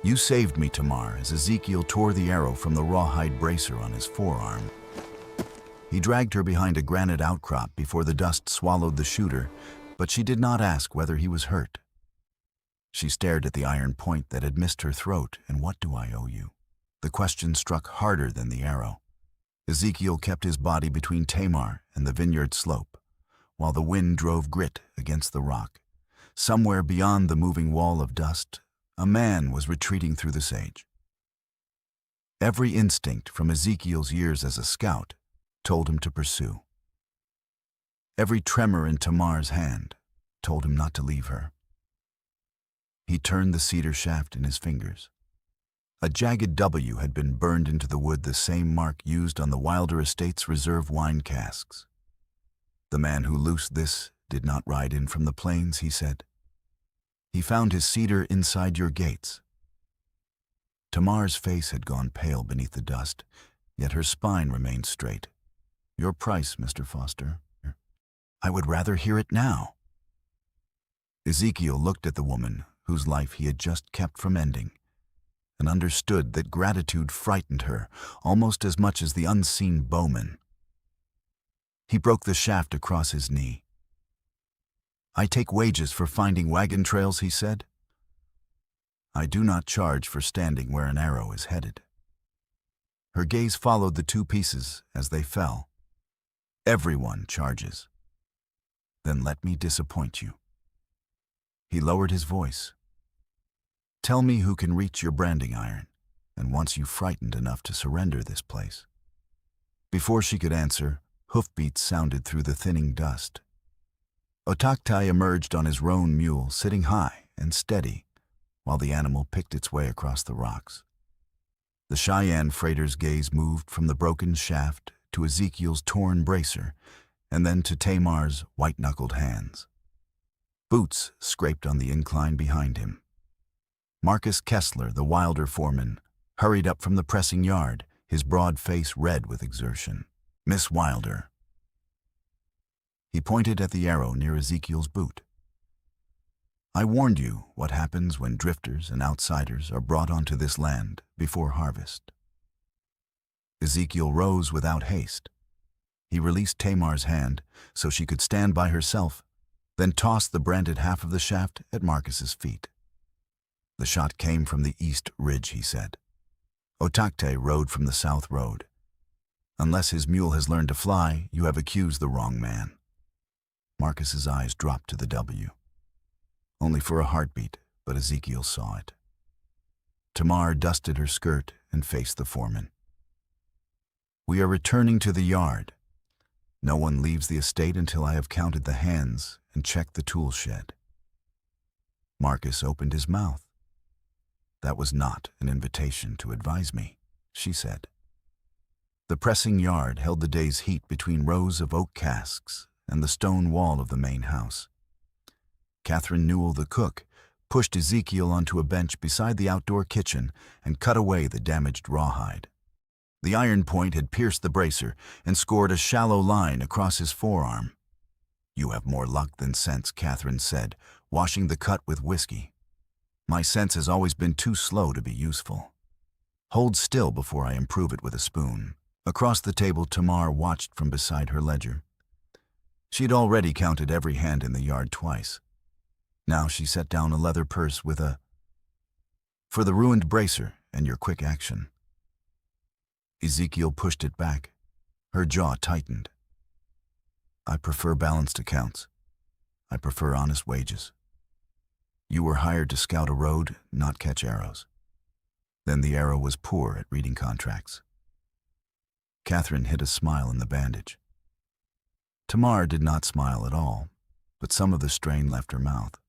"You saved me, Tamar," as Ezekiel tore the arrow from the rawhide bracer on his forearm. He dragged her behind a granite outcrop before the dust swallowed the shooter, but she did not ask whether he was hurt. She stared at the iron point that had missed her throat. "And what do I owe you?" The question struck harder than the arrow. Ezekiel kept his body between Tamar and the vineyard slope, while the wind drove grit against the rock. Somewhere beyond the moving wall of dust, a man was retreating through the sage. Every instinct from Ezekiel's years as a scout told him to pursue. Every tremor in Tamar's hand told him not to leave her. He turned the cedar shaft in his fingers. A jagged W had been burned into the wood, the same mark used on the Wilder estate's reserve wine casks. "The man who loosed this did not ride in from the plains," he said. "He found his cedar inside your gates." Tamar's face had gone pale beneath the dust, yet her spine remained straight. "Your price, Mr. Foster." "I would rather hear it now." Ezekiel looked at the woman whose life he had just kept from ending, and understood that gratitude frightened her almost as much as the unseen bowman. He broke the shaft across his knee. "I take wages for finding wagon trails," he said. "I do not charge for standing where an arrow is headed." Her gaze followed the two pieces as they fell. "Everyone charges." "Then let me disappoint you." He lowered his voice. "Tell me who can reach your branding iron, and once you frightened enough to surrender this place." Before she could answer, hoofbeats sounded through the thinning dust. Otaktai emerged on his roan mule, sitting high and steady, while the animal picked its way across the rocks. The Cheyenne freighter's gaze moved from the broken shaft to Ezekiel's torn bracer, and then to Tamar's white-knuckled hands. Boots scraped on the incline behind him. Marcus Kessler, the Wilder foreman, hurried up from the pressing yard, his broad face red with exertion. "Miss Wilder." He pointed at the arrow near Ezekiel's boot. "I warned you what happens when drifters and outsiders are brought onto this land before harvest." Ezekiel rose without haste. He released Tamar's hand so she could stand by herself, then tossed the branded half of the shaft at Marcus's feet. "The shot came from the east ridge," he said. "Otaktai rode from the south road. Unless his mule has learned to fly, you have accused the wrong man." Marcus's eyes dropped to the W. Only for a heartbeat, but Ezekiel saw it. Tamar dusted her skirt and faced the foreman. "We are returning to the yard. No one leaves the estate until I have counted the hands and checked the tool shed." Marcus opened his mouth. "That was not an invitation to advise me," she said. The pressing yard held the day's heat between rows of oak casks and the stone wall of the main house. Catherine Newell, the cook, pushed Ezekiel onto a bench beside the outdoor kitchen and cut away the damaged rawhide. The iron point had pierced the bracer and scored a shallow line across his forearm. "You have more luck than sense," Catherine said, washing the cut with whiskey. "My sense has always been too slow to be useful. Hold still before I improve it with a spoon." Across the table, Tamar watched from beside her ledger. She had already counted every hand in the yard twice. Now she set down a leather purse with a "For the ruined bracer and your quick action." Ezekiel pushed it back. Her jaw tightened. "I prefer balanced accounts. I prefer honest wages. You were hired to scout a road, not catch arrows." Then the arrow was poor at reading contracts. Catherine hid a smile in the bandage. Tamar did not smile at all, but some of the strain left her mouth.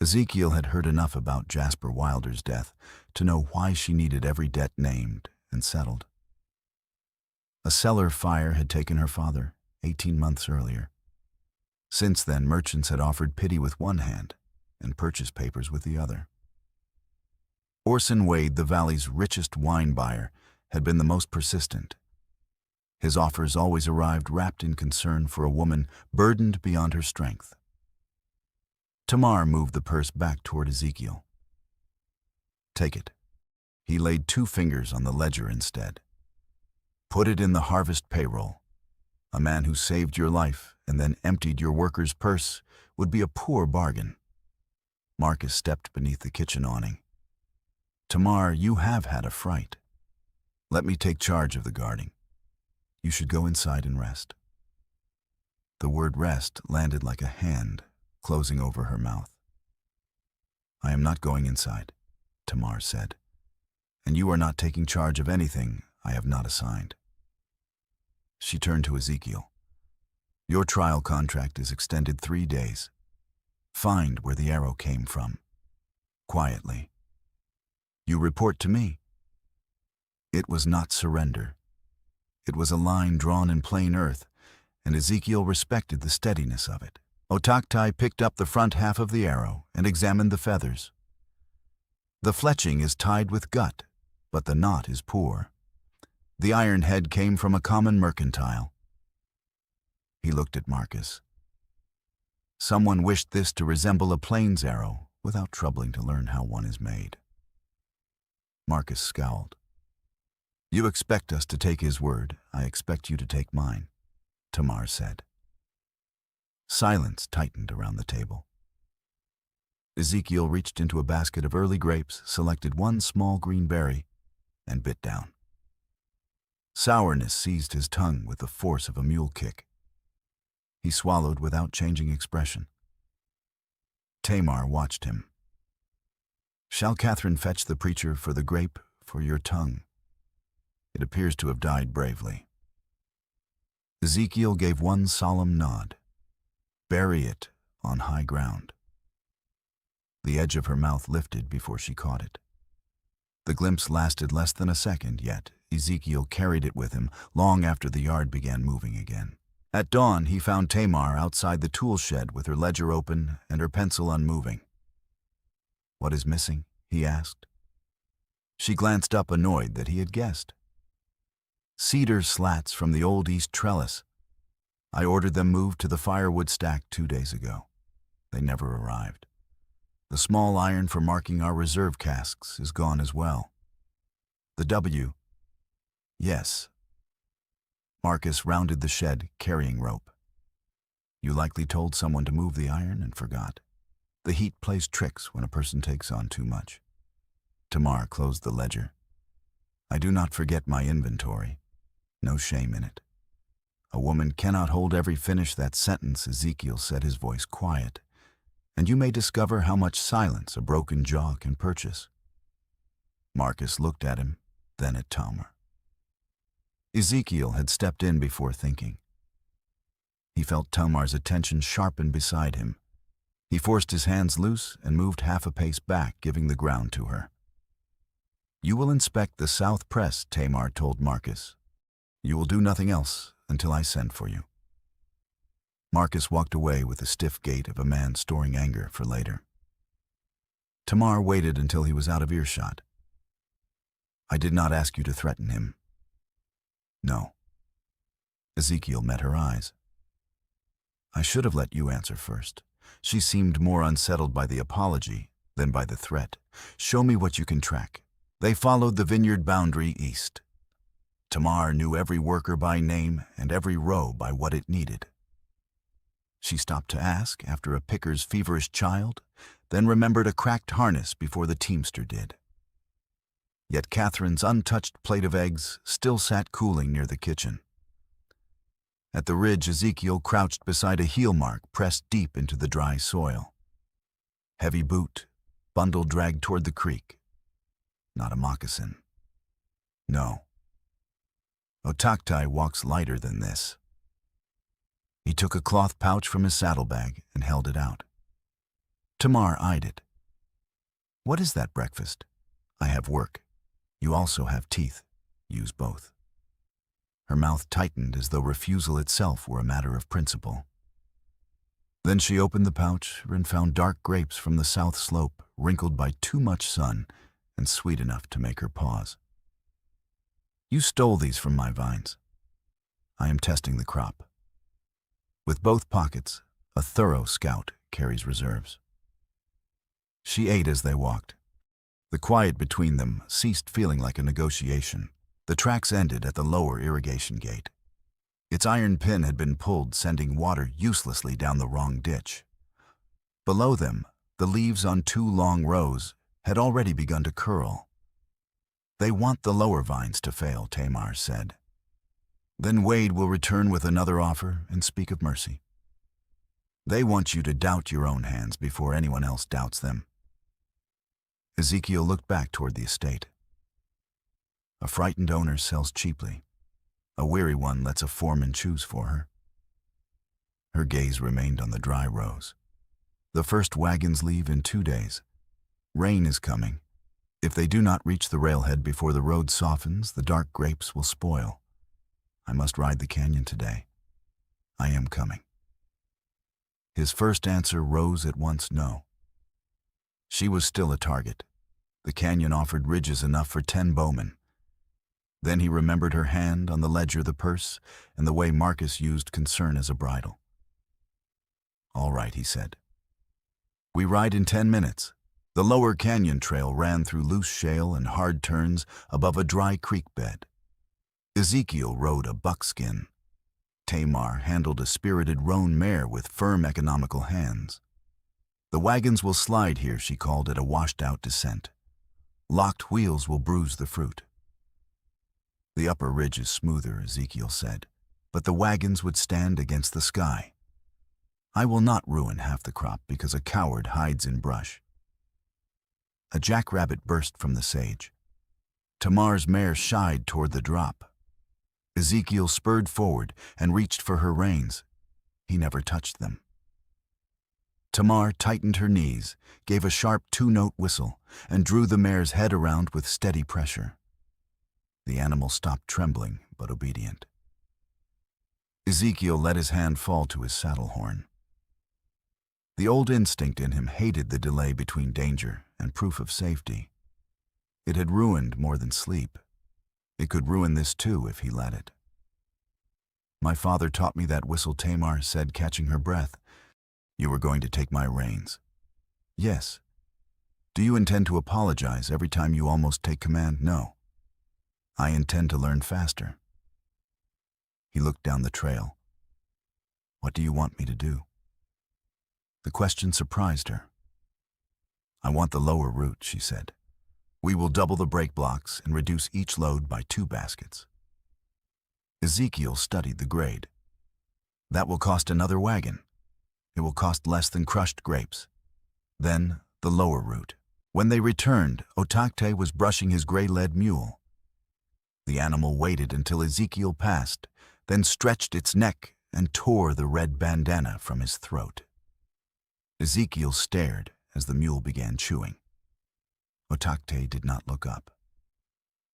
Ezekiel had heard enough about Jasper Wilder's death to know why she needed every debt named and settled. A cellar fire had taken her father 18 months earlier. Since then, merchants had offered pity with one hand and purchase papers with the other. Orson Wade, the valley's richest wine buyer, had been the most persistent. His offers always arrived wrapped in concern for a woman burdened beyond her strength. Tamar moved the purse back toward Ezekiel. Take it." He laid 2 fingers on the ledger instead. "Put it in the harvest payroll. A man who saved your life and then emptied your worker's purse would be a poor bargain." Marcus stepped beneath the kitchen awning. "Tamar, you have had a fright. Let me take charge of the guarding. You should go inside and rest." The word rest landed like a hand closing over her mouth. "I am not going inside," Tamar said, "and you are not taking charge of anything I have not assigned." She turned to Ezekiel. "Your trial contract is extended 3 days. Find where the arrow came from. Quietly. You report to me." It was not surrender. It was a line drawn in plain earth, and Ezekiel respected the steadiness of it. Otaktai picked up the front half of the arrow and examined the feathers. "The fletching is tied with gut, but the knot is poor. The iron head came from a common mercantile." He looked at Marcus. Someone wished this to resemble a plains arrow without troubling to learn how one is made. Marcus scowled. "You expect us to take his word. I expect you to take mine," Tamar said. Silence tightened around the table. Ezekiel reached into a basket of early grapes, selected one small green berry, and bit down. Sourness seized his tongue with the force of a mule kick. He swallowed without changing expression. Tamar watched him. "Shall Catherine fetch the preacher for the grape for your tongue? It appears to have died bravely." Ezekiel gave one solemn nod. "Bury it on high ground." The edge of her mouth lifted before she caught it. The glimpse lasted less than a second, yet Ezekiel carried it with him long after the yard began moving again. At dawn, he found Tamar outside the tool shed with her ledger open and her pencil unmoving. "What is missing?" he asked. She glanced up, annoyed that he had guessed. "Cedar slats from the old east trellis. I ordered them moved to the firewood stack 2 days ago. They never arrived. The small iron for marking our reserve casks is gone as well. The W. Yes." Marcus rounded the shed, carrying rope. "You likely told someone to move the iron and forgot. The heat plays tricks when a person takes on too much." Tamar closed the ledger. "I do not forget my inventory. No shame in it." "A woman cannot hold every finish that sentence," Ezekiel said, his voice quiet, "and you may discover how much silence a broken jaw can purchase." Marcus looked at him, then at Tamar. Ezekiel had stepped in before thinking. He felt Tamar's attention sharpen beside him. He forced his hands loose and moved half a pace back, giving the ground to her. "You will inspect the south press," Tamar told Marcus. "You will do nothing else until I send for you." Marcus walked away with the stiff gait of a man storing anger for later. Tamar waited until he was out of earshot. "I did not ask you to threaten him." "No." Ezekiel met her eyes. "I should have let you answer first." She seemed more unsettled by the apology than by the threat. "Show me what you can track." They followed the vineyard boundary east. Tamar knew every worker by name and every row by what it needed. She stopped to ask after a picker's feverish child, then remembered a cracked harness before the teamster did. Yet Catherine's untouched plate of eggs still sat cooling near the kitchen. At the ridge, Ezekiel crouched beside a heel mark pressed deep into the dry soil. Heavy boot, bundle dragged toward the creek. Not a moccasin. No. Otaktai walks lighter than this. He took a cloth pouch from his saddlebag and held it out. Tamar eyed it. "What is that breakfast?" "I have work. You also have teeth. Use both." Her mouth tightened as though refusal itself were a matter of principle. Then she opened the pouch and found dark grapes from the south slope, wrinkled by too much sun and sweet enough to make her pause. "You stole these from my vines. I am testing the crop." With both pockets, a thorough scout carries reserves. She ate as they walked. The quiet between them ceased feeling like a negotiation. The tracks ended at the lower irrigation gate. Its iron pin had been pulled, sending water uselessly down the wrong ditch. Below them, the leaves on 2 long rows had already begun to curl. They want the lower vines to fail, Tamar said. Then Wade will return with another offer and speak of mercy. They want you to doubt your own hands before anyone else doubts them. Ezekiel looked back toward the estate. A frightened owner sells cheaply. A weary one lets a foreman choose for her. Her gaze remained on the dry rows. The first wagons leave in 2 days. Rain is coming. If they do not reach the railhead before the road softens, the dark grapes will spoil. I must ride the canyon today. I am coming. His first answer rose at once no. She was still a target. The canyon offered ridges enough for 10 bowmen. Then he remembered her hand on the ledger, the purse, and the way Marcus used concern as a bridle. All right, he said. We ride in 10 minutes. The lower canyon trail ran through loose shale and hard turns above a dry creek bed. Ezekiel rode a buckskin. Tamar handled a spirited roan mare with firm, economical hands. The wagons will slide here, she called it a washed-out descent. Locked wheels will bruise the fruit. The upper ridge is smoother, Ezekiel said, but the wagons would stand against the sky. I will not ruin half the crop because a coward hides in brush. A jackrabbit burst from the sage. Tamar's mare shied toward the drop. Ezekiel spurred forward and reached for her reins. He never touched them. Tamar tightened her knees, gave a sharp 2-note whistle, and drew the mare's head around with steady pressure. The animal stopped trembling, but obedient. Ezekiel let his hand fall to his saddle horn. The old instinct in him hated the delay between danger and proof of safety. It had ruined more than sleep. It could ruin this too if he let it. My father taught me that whistle, Tamar said, catching her breath. You were going to take my reins. Yes. Do you intend to apologize every time you almost take command? No. I intend to learn faster. He looked down the trail. What do you want me to do? The question surprised her. I want the lower route, she said. We will double the brake blocks and reduce each load by 2 baskets. Ezekiel studied the grade. That will cost another wagon. It will cost less than crushed grapes. Then the lower route. When they returned, Otakte was brushing his gray-led mule. The animal waited until Ezekiel passed, then stretched its neck and tore the red bandana from his throat. Ezekiel stared as the mule began chewing. Otakte did not look up.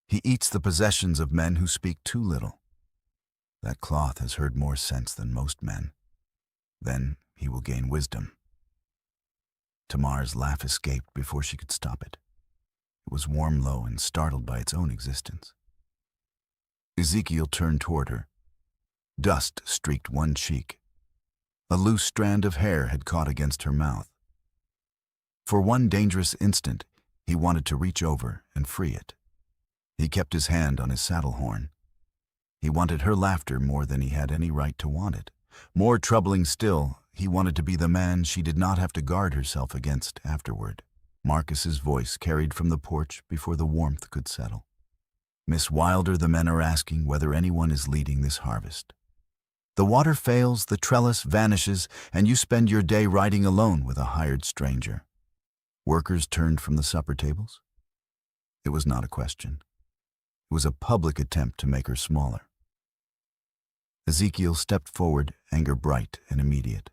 He eats the possessions of men who speak too little. That cloth has heard more sense than most men. Then he will gain wisdom. Tamar's laugh escaped before she could stop it. It was warm, low, and startled by its own existence. Ezekiel turned toward her. Dust streaked one cheek. A loose strand of hair had caught against her mouth. For one dangerous instant, he wanted to reach over and free it. He kept his hand on his saddle horn. He wanted her laughter more than he had any right to want it. More troubling still, he wanted to be the man she did not have to guard herself against afterward. Marcus's voice carried from the porch before the warmth could settle. Miss Wilder, the men are asking whether anyone is leading this harvest. The water fails, the trellis vanishes, and you spend your day riding alone with a hired stranger. Workers turned from the supper tables. It was not a question. It was a public attempt to make her smaller. Ezekiel stepped forward, anger bright and immediate.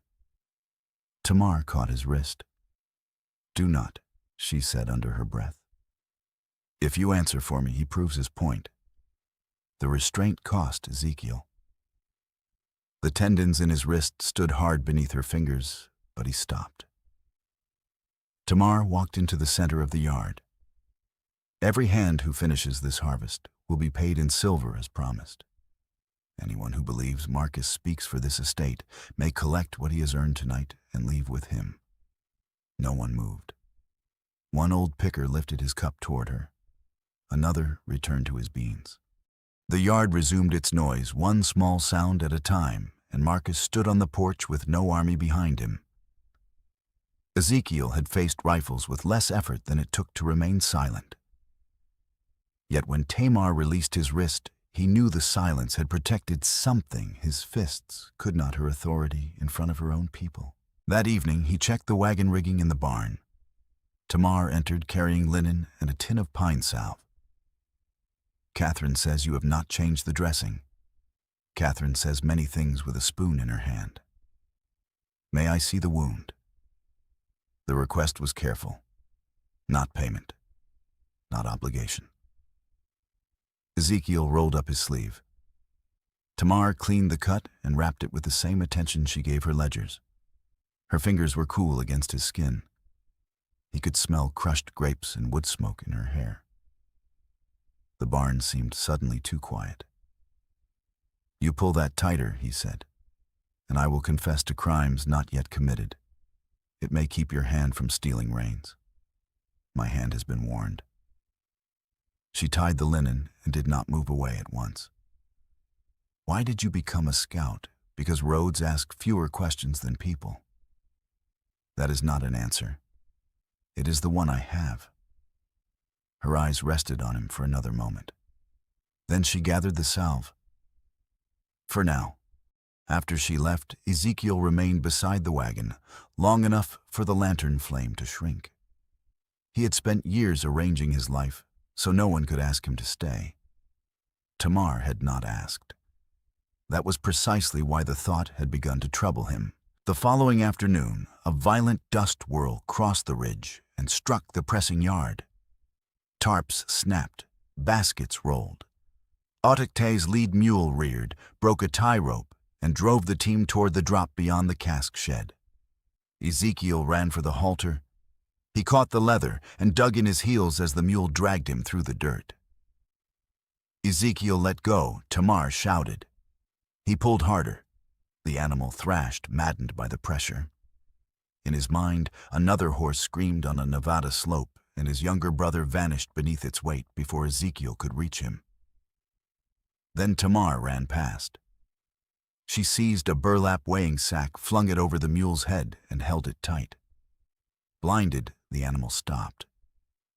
Tamar caught his wrist. Do not, she said under her breath. If you answer for me, he proves his point. The restraint cost Ezekiel. The tendons in his wrist stood hard beneath her fingers, but he stopped. Tamar walked into the center of the yard. Every hand who finishes this harvest will be paid in silver as promised. Anyone who believes Marcus speaks for this estate may collect what he has earned tonight and leave with him. No one moved. One old picker lifted his cup toward her. Another returned to his beans. The yard resumed its noise, one small sound at a time, and Marcus stood on the porch with no army behind him. Ezekiel had faced rifles with less effort than it took to remain silent. Yet when Tamar released his wrist, he knew the silence had protected something his fists could not, her authority in front of her own people. That evening, he checked the wagon rigging in the barn. Tamar entered carrying linen and a tin of pine salve. "Catherine says you have not changed the dressing." Catherine says many things with a spoon in her hand. "May I see the wound?" The request was careful. Not payment. Not obligation. Ezekiel rolled up his sleeve. Tamar cleaned the cut and wrapped it with the same attention she gave her ledgers. Her fingers were cool against his skin. He could smell crushed grapes and wood smoke in her hair. The barn seemed suddenly too quiet. "You pull that tighter," he said, "and I will confess to crimes not yet committed. It may keep your hand from stealing reins. My hand has been warned." She tied the linen and did not move away at once. "Why did you become a scout? Because roads ask fewer questions than people." "That is not an answer. It is the one I have." Her eyes rested on him for another moment. Then she gathered the salve. For now. After she left, Ezekiel remained beside the wagon, long enough for the lantern flame to shrink. He had spent years arranging his life, so no one could ask him to stay. Tamar had not asked. That was precisely why the thought had begun to trouble him. The following afternoon, a violent dust whirl crossed the ridge and struck the pressing yard. Tarps snapped, baskets rolled. Autoctay's lead mule reared, broke a tie rope, and drove the team toward the drop beyond the cask shed. Ezekiel ran for the halter. He caught the leather and dug in his heels as the mule dragged him through the dirt. Ezekiel let go. Tamar shouted. He pulled harder. The animal thrashed, maddened by the pressure. In his mind, another horse screamed on a Nevada slope, and his younger brother vanished beneath its weight before Ezekiel could reach him. Then Tamar ran past. She seized a burlap weighing sack, flung it over the mule's head, and held it tight. Blinded, the animal stopped.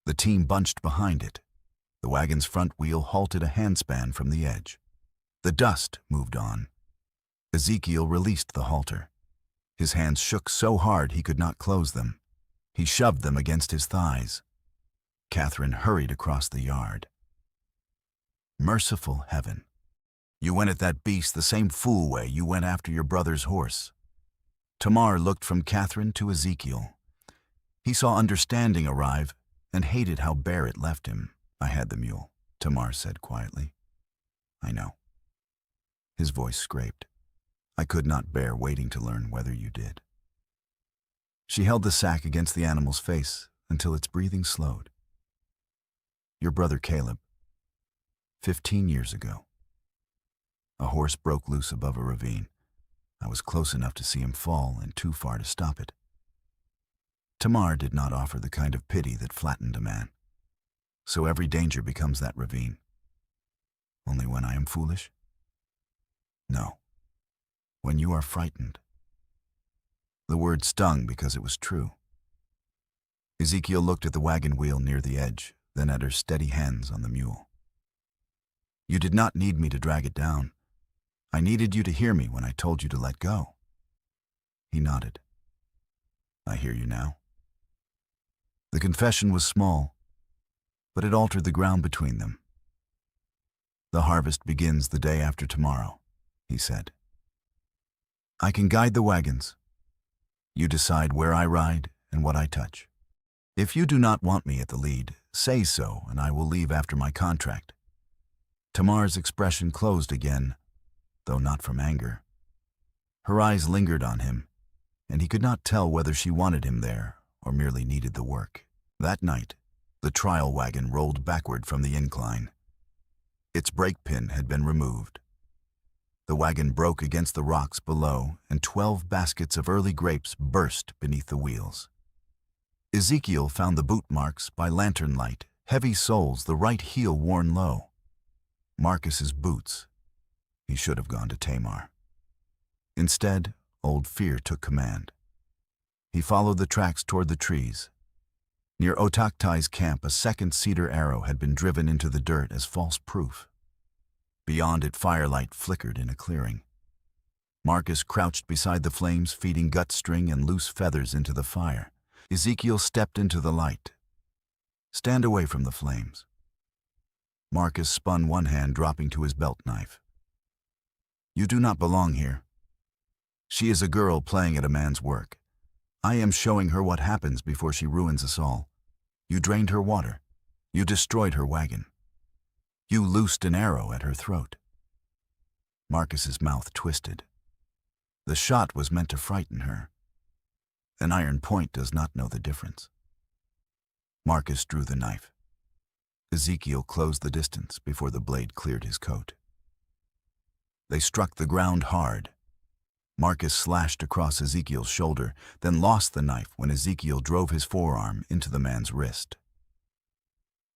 The team bunched behind it. The wagon's front wheel halted a handspan from the edge. The dust moved on. Ezekiel released the halter. His hands shook so hard he could not close them. He shoved them against his thighs. Catherine hurried across the yard. "Merciful heaven. You went at that beast the same fool way you went after your brother's horse." Tamar looked from Catherine to Ezekiel. He saw understanding arrive and hated how bare it left him. "I had the mule," Tamar said quietly. "I know." His voice scraped. "I could not bear waiting to learn whether you did." She held the sack against the animal's face until its breathing slowed. "Your brother Caleb, 15 years ago. A horse broke loose above a ravine. I was close enough to see him fall and too far to stop it." Tamar did not offer the kind of pity that flattened a man. "So every danger becomes that ravine. Only when I am foolish?" "No. When you are frightened." The word stung because it was true. Ezekiel looked at the wagon wheel near the edge, then at her steady hands on the mule. "You did not need me to drag it down. I needed you to hear me when I told you to let go." He nodded. "I hear you now." The confession was small, but it altered the ground between them. "The harvest begins the day after tomorrow," he said. "I can guide the wagons. You decide where I ride and what I touch. If you do not want me at the lead, say so, and I will leave after my contract." Tamar's expression closed again, though not from anger. Her eyes lingered on him, and he could not tell whether she wanted him there or merely needed the work. That night, the trial wagon rolled backward from the incline. Its brake pin had been removed. The wagon broke against the rocks below, and 12 baskets of early grapes burst beneath the wheels. Ezekiel found the boot marks by lantern light, heavy soles, the right heel worn low. Marcus's boots. He should have gone to Tamar. Instead, old fear took command. He followed the tracks toward the trees. Near Otaktai's camp, a second cedar arrow had been driven into the dirt as false proof. Beyond it, firelight flickered in a clearing. Marcus crouched beside the flames, feeding gut string and loose feathers into the fire. Ezekiel stepped into the light. "Stand away from the flames." Marcus spun one hand, dropping to his belt knife. "You do not belong here. She is a girl playing at a man's work. I am showing her what happens before she ruins us all. You drained her water. You destroyed her wagon. You loosed an arrow at her throat." Marcus's mouth twisted. The shot was meant to frighten her. An iron point does not know the difference. Marcus drew the knife. Ezekiel closed the distance before the blade cleared his coat. They struck the ground hard. Marcus slashed across Ezekiel's shoulder, then lost the knife when Ezekiel drove his forearm into the man's wrist.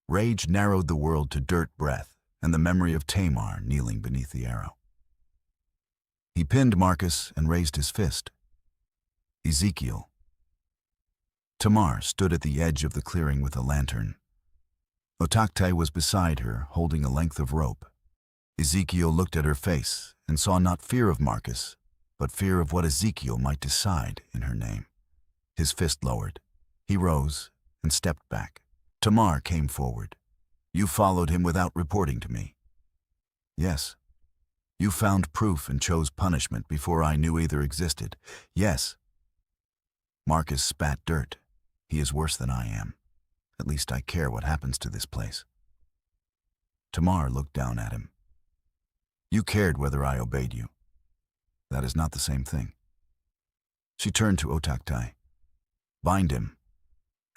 Rage narrowed the world to dirt breath and the memory of Tamar kneeling beneath the arrow. He pinned Marcus and raised his fist. "Ezekiel." Tamar stood at the edge of the clearing with a lantern. Otaktai was beside her, holding a length of rope. Ezekiel looked at her face and saw not fear of Marcus, but fear of what Ezekiel might decide in her name. His fist lowered. He rose and stepped back. Tamar came forward. "You followed him without reporting to me." "Yes." "You found proof and chose punishment before I knew either existed." "Yes." Marcus spat dirt. "He is worse than I am. At least I care what happens to this place." Tamar looked down at him. "You cared whether I obeyed you. That is not the same thing." She turned to Otaktai. "Bind him.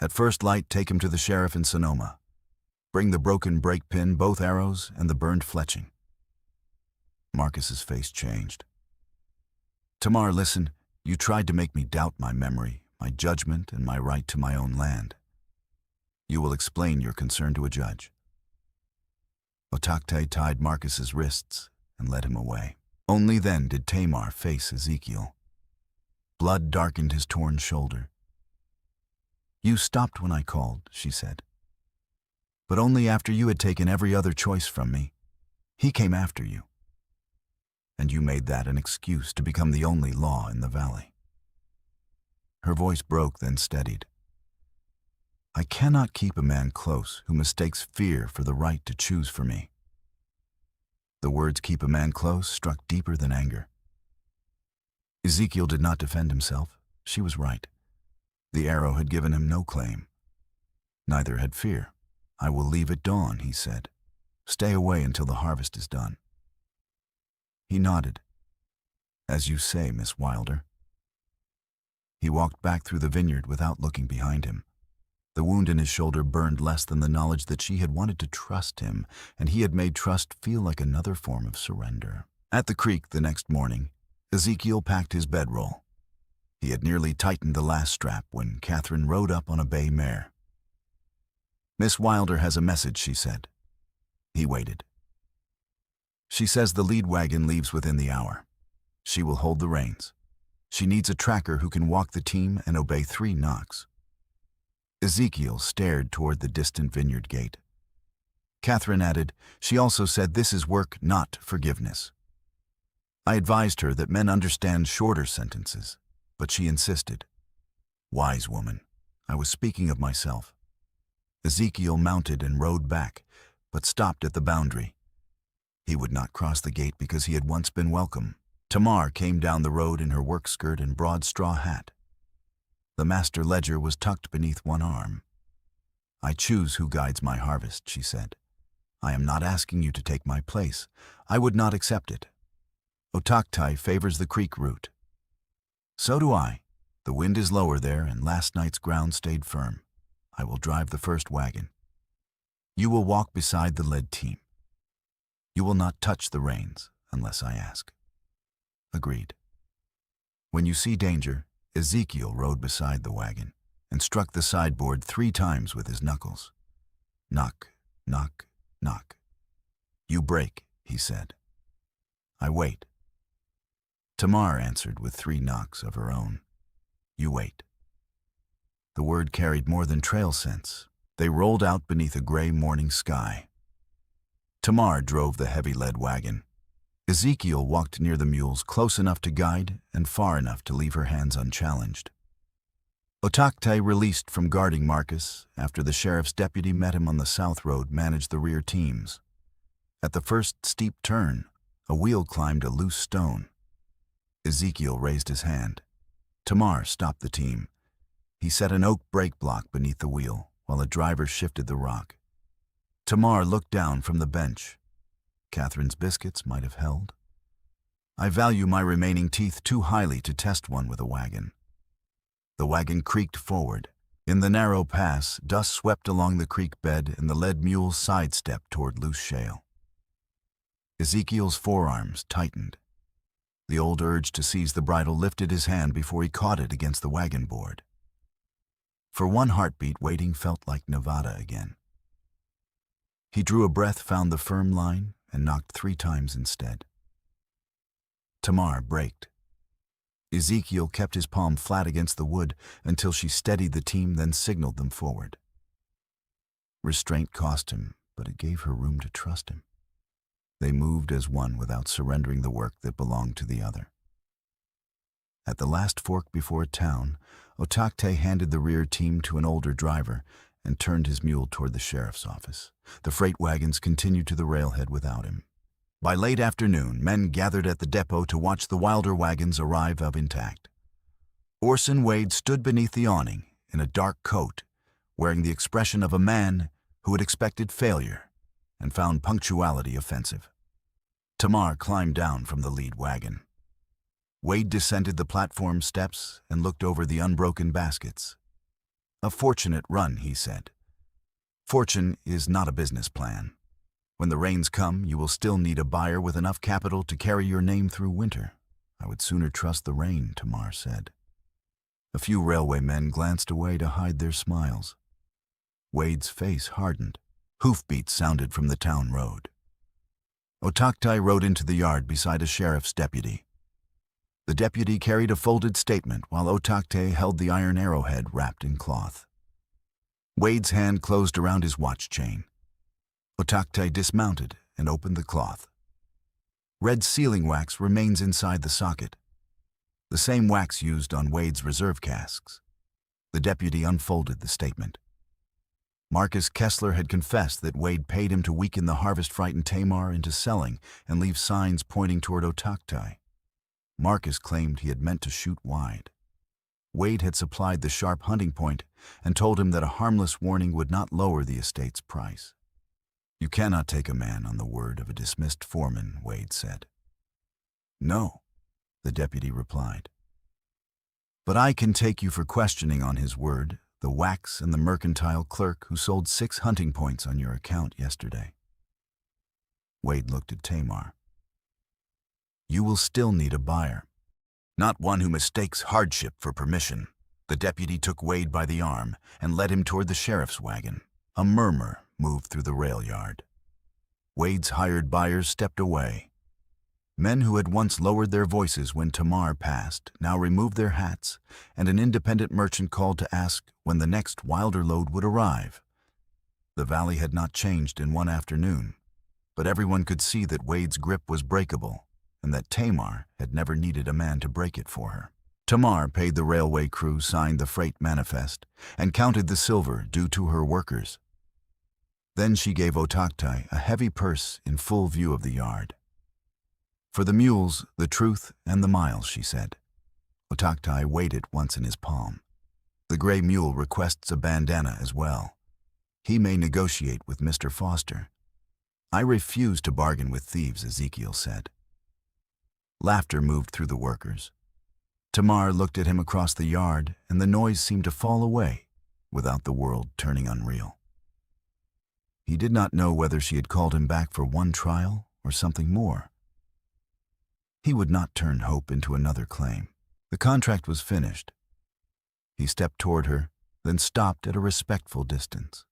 At first light, take him to the sheriff in Sonoma. Bring the broken brake pin, both arrows, and the burned fletching." Marcus's face changed. "Tamar, listen. You tried to make me doubt my memory, my judgment, and my right to my own land. You will explain your concern to a judge." Otaktai tied Marcus's wrists and led him away. Only then did Tamar face Ezekiel. Blood darkened his torn shoulder. "You stopped when I called," she said. "But only after you had taken every other choice from me. He came after you. And you made that an excuse to become the only law in the valley." Her voice broke, then steadied. "I cannot keep a man close who mistakes fear for the right to choose for me." The words "keep a man close" struck deeper than anger. Ezekiel did not defend himself. She was right. The arrow had given him no claim. Neither had fear. "I will leave at dawn," he said. "Stay away until the harvest is done." He nodded. "As you say, Miss Wilder." He walked back through the vineyard without looking behind him. The wound in his shoulder burned less than the knowledge that she had wanted to trust him, and he had made trust feel like another form of surrender. At the creek the next morning, Ezekiel packed his bedroll. He had nearly tightened the last strap when Catherine rode up on a bay mare. "Miss Wilder has a message," she said. He waited. "She says the lead wagon leaves within the hour. She will hold the reins. She needs a tracker who can walk the team and obey 3 knocks." Ezekiel stared toward the distant vineyard gate. Catherine added, "She also said this is work, not forgiveness." I advised her that men understand shorter sentences, but she insisted. Wise woman. I was speaking of myself. Ezekiel mounted and rode back, but stopped at the boundary. He would not cross the gate because he had once been welcome. Tamar came down the road in her work skirt and broad straw hat. The master ledger was tucked beneath one arm. "I choose who guides my harvest," she said. "I am not asking you to take my place. I would not accept it. Otaktai favors the creek route. So do I. The wind is lower there, and last night's ground stayed firm. I will drive the first wagon. You will walk beside the led team. You will not touch the reins unless I ask." Agreed. When you see danger, Ezekiel rode beside the wagon. and struck the sideboard 3 times with his knuckles. Knock, knock, knock. "You break," he said. "I wait." Tamar answered with 3 knocks of her own. "You wait." The word carried more than trail scents. They rolled out beneath a gray morning sky. Tamar drove the heavy lead wagon. Ezekiel walked near the mules, close enough to guide and far enough to leave her hands unchallenged. Otakte, released from guarding Marcus after the sheriff's deputy met him on the south road, managed the rear teams. At the first steep turn, a wheel climbed a loose stone. Ezekiel raised his hand. Tamar stopped the team. He set an oak brake block beneath the wheel while the driver shifted the rock. Tamar looked down from the bench. Catherine's biscuits might have held. "I value my remaining teeth too highly to test one with a wagon." The wagon creaked forward. In the narrow pass, dust swept along the creek bed and the led mule sidestepped toward loose shale. Ezekiel's forearms tightened. The old urge to seize the bridle lifted his hand before he caught it against the wagon board. For one heartbeat, waiting felt like Nevada again. He drew a breath, found the firm line, and knocked 3 times instead. Tamar braked. Ezekiel kept his palm flat against the wood until she steadied the team, then signaled them forward. Restraint cost him, but it gave her room to trust him. They moved as one without surrendering the work that belonged to the other. At the last fork before a town, Otakte handed the rear team to an older driver and turned his mule toward the sheriff's office. The freight wagons continued to the railhead without him. By late afternoon, men gathered at the depot to watch the Wilder wagons arrive intact. Orson Wade stood beneath the awning in a dark coat, wearing the expression of a man who had expected failure and found punctuality offensive. Tamar climbed down from the lead wagon. Wade descended the platform steps and looked over the unbroken baskets. "A fortunate run," he said. "Fortune is not a business plan. When the rains come, you will still need a buyer with enough capital to carry your name through winter." "I would sooner trust the rain," Tamar said. A few railway men glanced away to hide their smiles. Wade's face hardened. Hoofbeats sounded from the town road. Otakte rode into the yard beside a sheriff's deputy. The deputy carried a folded statement while Otakte held the iron arrowhead wrapped in cloth. Wade's hand closed around his watch chain. Otakte dismounted and opened the cloth. Red sealing wax remains inside the socket, the same wax used on Wade's reserve casks. The deputy unfolded the statement. Marcus Kessler had confessed that Wade paid him to weaken the harvest-frightened Tamar into selling and leave signs pointing toward Otakte. Marcus claimed he had meant to shoot wide. Wade had supplied the sharp hunting point and told him that a harmless warning would not lower the estate's price. "You cannot take a man on the word of a dismissed foreman," Wade said. "No," the deputy replied. "But I can take you for questioning on his word the wax and the mercantile clerk who sold 6 hunting points on your account yesterday." Wade looked at Tamar. "You will still need a buyer, not one who mistakes hardship for permission." The deputy took Wade by the arm and led him toward the sheriff's wagon. A murmur moved through the rail yard. Wade's hired buyers stepped away. Men who had once lowered their voices when Tamar passed now removed their hats, and an independent merchant called to ask when the next Wilder load would arrive. The valley had not changed in one afternoon, but everyone could see that Wade's grip was breakable and that Tamar had never needed a man to break it for her. Tamar paid the railway crew, signed the freight manifest, and counted the silver due to her workers. Then she gave Otakte a heavy purse in full view of the yard. "For the mules, the truth, and the miles," she said. Otakte weighed it once in his palm. "The gray mule requests a bandana as well. He may negotiate with Mr. Foster." "I refuse to bargain with thieves," Ezekiel said. Laughter moved through the workers. Tamar looked at him across the yard, and the noise seemed to fall away without the world turning unreal. He did not know whether she had called him back for one trial or something more. He would not turn hope into another claim. The contract was finished. He stepped toward her, then stopped at a respectful distance.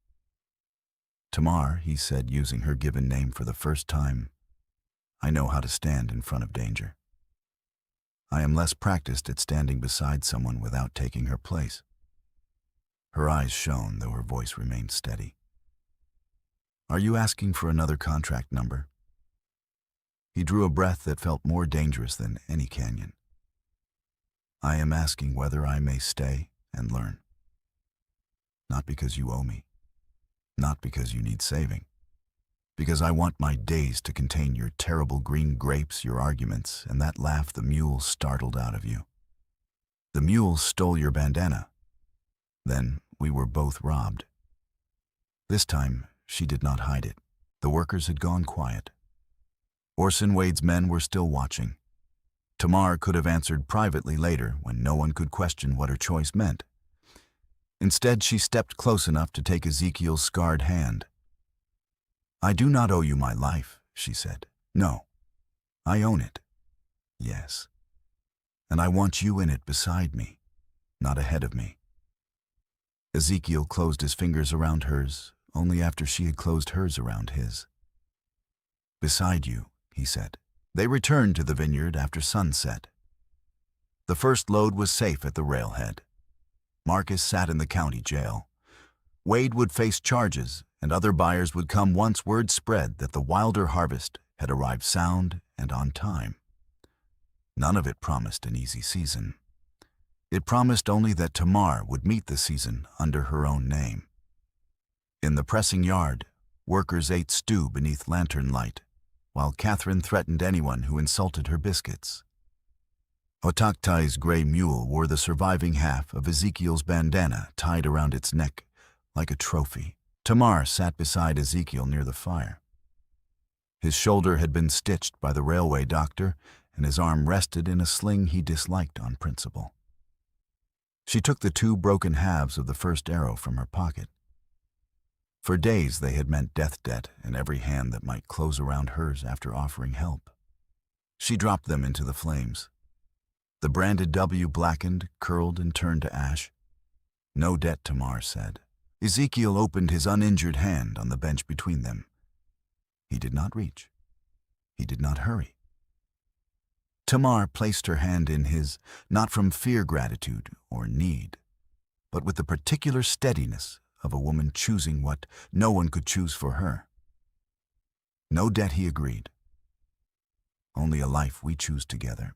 "Tamar," he said, using her given name for the first time, "I know how to stand in front of danger. I am less practiced at standing beside someone without taking her place." Her eyes shone, though her voice remained steady. "Are you asking for another contract number?" He drew a breath that felt more dangerous than any canyon. "I am asking whether I may stay and learn. Not because you owe me. Not because you need saving. Because I want my days to contain your terrible green grapes, your arguments, and that laugh the mule startled out of you. The mule stole your bandana. Then we were both robbed." This time, she did not hide it. The workers had gone quiet. Orson Wade's men were still watching. Tamar could have answered privately later when no one could question what her choice meant. Instead, she stepped close enough to take Ezekiel's scarred hand. "I do not owe you my life," she said. "No, I own it. Yes. And I want you in it beside me, not ahead of me." Ezekiel closed his fingers around hers, only after she had closed hers around his. "Beside you," he said. They returned to the vineyard after sunset. The first load was safe at the railhead. Marcus sat in the county jail. Wade would face charges, and other buyers would come once word spread that the Wilder harvest had arrived sound and on time. None of it promised an easy season. It promised only that Tamar would meet the season under her own name. In the pressing yard, workers ate stew beneath lantern light, while Catherine threatened anyone who insulted her biscuits. Otaktai's gray mule wore the surviving half of Ezekiel's bandana tied around its neck like a trophy. Tamar sat beside Ezekiel near the fire. His shoulder had been stitched by the railway doctor, and his arm rested in a sling he disliked on principle. She took the 2 broken halves of the first arrow from her pocket. For days they had meant death debt in every hand that might close around hers after offering help. She dropped them into the flames. The branded W blackened, curled, and turned to ash. "No debt," Tamar said. Ezekiel opened his uninjured hand on the bench between them. He did not reach. He did not hurry. Tamar placed her hand in his, not from fear, gratitude, or need, but with the particular steadiness of a woman choosing what no one could choose for her. "No debt," he agreed. "Only a life we choose together."